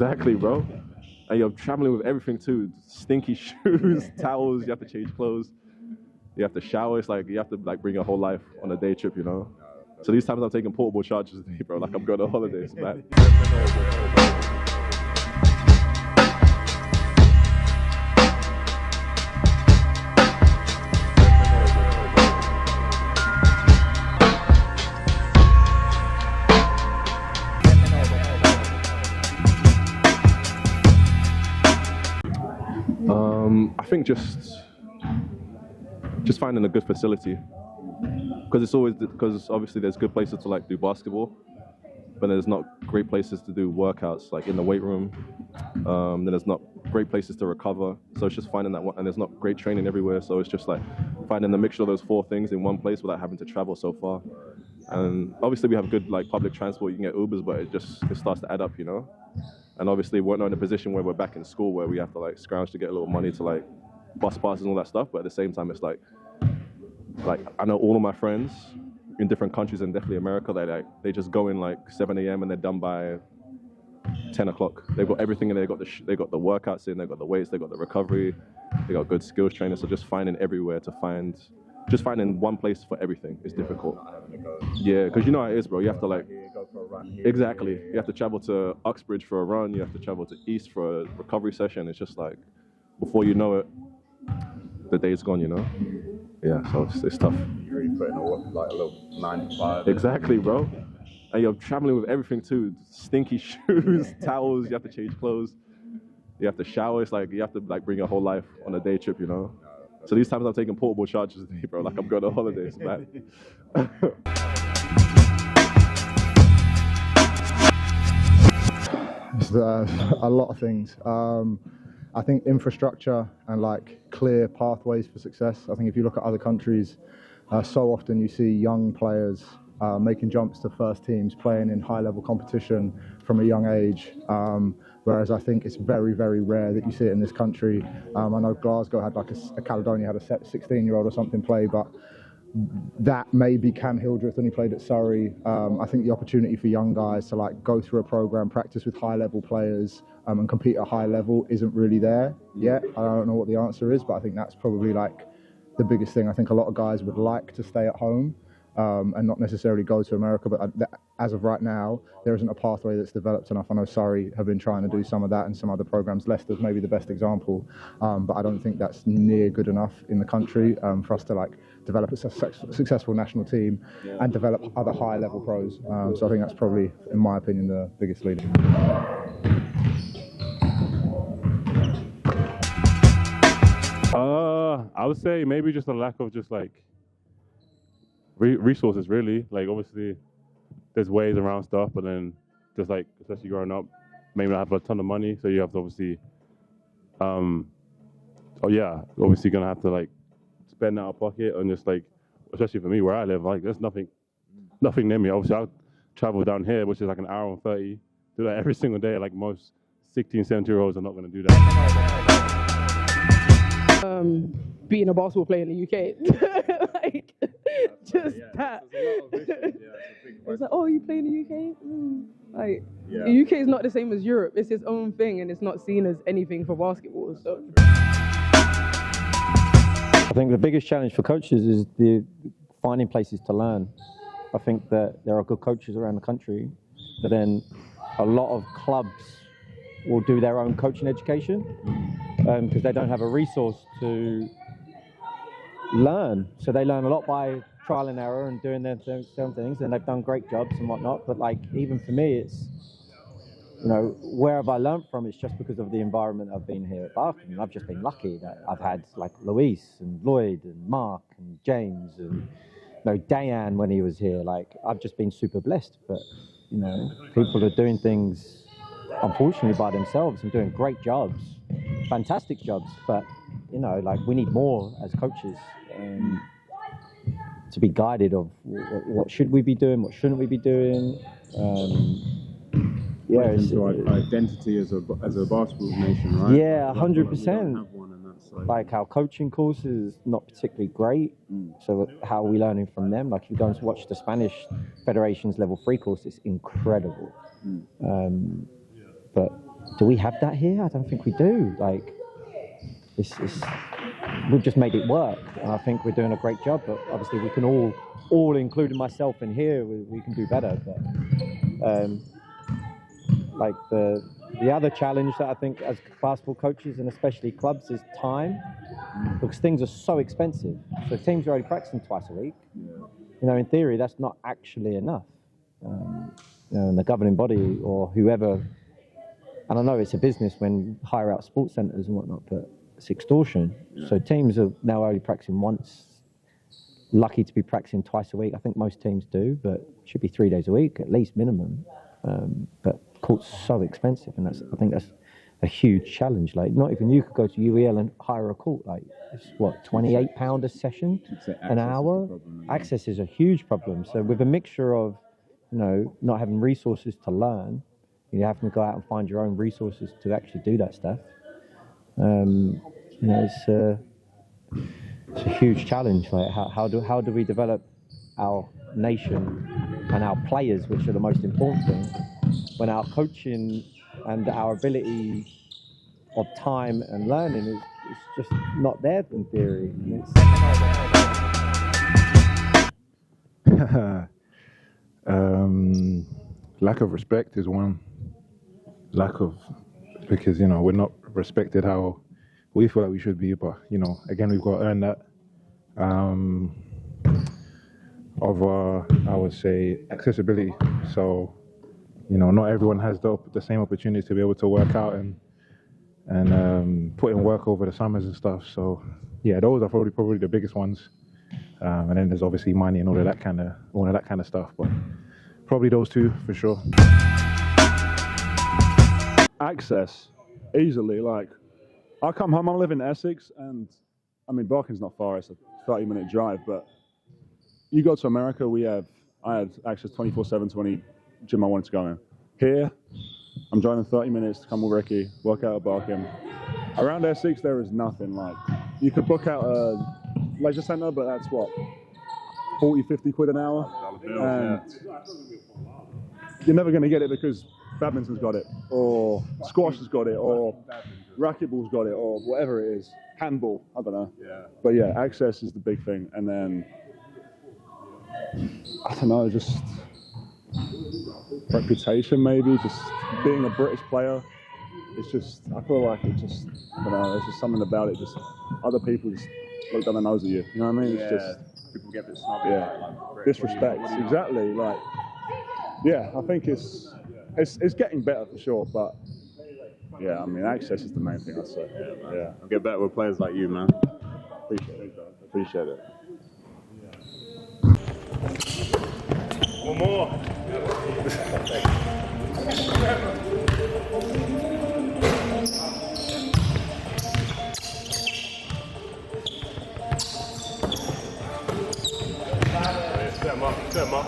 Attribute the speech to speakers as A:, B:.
A: Exactly, bro. And you're traveling with everything too. Stinky shoes, towels, you have to change clothes. You have to shower. It's like you have to like bring your whole life on a day trip, you know? So these times I'm taking portable chargers with me, bro. Like I'm going on holidays, man. I think just finding a good facility, because obviously there's good places to like do basketball, but there's not great places to do workouts like in the weight room. Then there's not great places to recover. So it's just finding that one, and there's not great training everywhere. So it's just like finding the mixture of those four things in one place without having to travel so far. And obviously we have good like public transport. You can get Ubers, but it starts to add up, you know. And obviously we're not in a position where we're back in school where we have to like scrounge to get a little money to like bus passes and all that stuff. But at the same time, it's like I know all of my friends in different countries and definitely America, they just go in like 7 a.m. and they're done by 10 o'clock. They've got everything in there. They got the workouts in, they've got the weights, they've got the recovery, they got good skills training. So just finding everywhere just finding one place for everything is difficult. Yeah, because you know how it is, bro. You have to like, exactly. You have to travel to Uxbridge for a run. You have to travel to East for a recovery session. It's just like, before you know it, the day's gone, you know? Yeah, so it's tough.
B: You're really putting like a little 9 to 5.
A: Exactly, bro. And you're traveling with everything too. Stinky shoes, towels, you have to change clothes. You have to shower. It's like you have to like bring your whole life on a day trip, you know? So these times I'm taking portable chargers with me, bro. Like I'm going on holidays, man.
C: It's a lot of things. I think infrastructure and like clear pathways for success. I think if you look at other countries, so often you see young players making jumps to first teams, playing in high-level competition from a young age. Whereas I think it's very, very rare that you see it in this country. I know Glasgow had like a Caledonia had a 16-year-old or something play, but that may be Cam Hildreth when he played at Surrey. I think the opportunity for young guys to like go through a program, practice with high-level players, and compete at a high level isn't really there yet. I don't know what the answer is, but I think that's probably like the biggest thing. I think a lot of guys would like to stay at home and not necessarily go to America, but as of right now, there isn't a pathway that's developed enough. I know Surrey have been trying to do some of that and some other programs. Leicester's maybe the best example, but I don't think that's near good enough in the country for us to like develop a successful national team and develop other high-level pros. So I think that's probably, in my opinion, the biggest leader.
D: I would say maybe just a lack of just like resources, really. Like obviously there's ways around stuff, but then just like, especially growing up, maybe not have a ton of money, so you have to obviously obviously gonna have to like spend out of pocket, and just like, especially for me where I live, like there's nothing near me. Obviously I'll travel down here, which is like an hour and 30, do that every single day. Like most 16, 17-year-olds are not gonna do that.
E: Being a basketball player in the UK, like that. It's like, oh, you play in the UK? Like, the UK is not the same as Europe. It's its own thing, and it's not seen as anything for basketball. So,
F: I think the biggest challenge for coaches is finding places to learn. I think that there are good coaches around the country, but then a lot of clubs will do their own coaching education because they don't have a resource to learn. So they learn a lot by trial and error and doing their own things, and they've done great jobs and whatnot. But like, even for me, it's, you know, where have I learned from? It's just because of the environment I've been here at Barking. I've just been lucky that I've had like Luis and Lloyd and Mark and James and, you know, Dayan when he was here. Like, I've just been super blessed. But, you know, people are doing things, unfortunately, by themselves and doing great jobs, fantastic jobs. But, you know, like, we need more as coaches to be guided of what should we be doing, what shouldn't we be doing.
B: Identity as a basketball nation, right?
F: Yeah, 100%. Like, our coaching course is not particularly great. So how are we learning from them? Like, if you go and watch the Spanish Federation's Level 3 course, it's incredible. But do we have that here? I don't think we do. Like, we've just made it work, and I think we're doing a great job. But obviously, we can all including myself in here, we can do better. But like the other challenge that I think as basketball coaches and especially clubs is time, because things are so expensive. So teams are only practicing twice a week. You know, in theory, that's not actually enough. You know, and the governing body or whoever, and I know it's a business when you hire out sports centres and whatnot, but it's extortion. So teams are now only practicing once, lucky to be practicing twice a week. I think most teams do, but it should be 3 days a week, at least minimum. But court's so expensive, and I think that's a huge challenge. Like, not even you could go to UEL and hire a court. Like, it's what, £28 a session, an hour? Access is a huge problem. So with a mixture of, you know, not having resources to learn, you have to go out and find your own resources to actually do that stuff. You know, it's a huge challenge. Like, how do we develop our nation and our players, which are the most important thing, when our coaching and our ability of time and learning is just not there in theory.
B: Lack of respect is one. Because, you know, we're not respected how we feel like we should be, but, you know, again, we've got to earn that. I would say, accessibility. So, you know, not everyone has the same opportunity to be able to work out and put in work over the summers and stuff. So, yeah, those are probably the biggest ones. And then there's obviously money and all of that kind of stuff. But probably those two for sure.
G: Access, easily. Like, I come home, I live in Essex, and I mean, Barking's not far, it's a 30-minute drive, but you go to America, I had access 24/7 to any gym I wanted to go in. Here, I'm driving 30 minutes to come with Ricky, work out at Barking. Around Essex, there is nothing. Like, you could book out a leisure centre, but that's what, 40, 50 quid an hour? And you're never going to get it because badminton's got it, or squash has got it, or racquetball's got it, or whatever it is. Handball, I don't know. Yeah. But yeah, access is the big thing. And then, I don't know, just reputation maybe, just being a British player. It's just, I feel like it just, I don't know, there's just something about it, just other people just look down their nose at you. You know what I mean? It's just, people get a bit snobby. Yeah, like disrespect, exactly. Like, yeah, I think it's getting better for sure, but yeah, I mean, access is the main thing, I'd say. Yeah, yeah.
B: I'll get better with players like you, man.
G: Appreciate it.
D: One more. Set 'em up.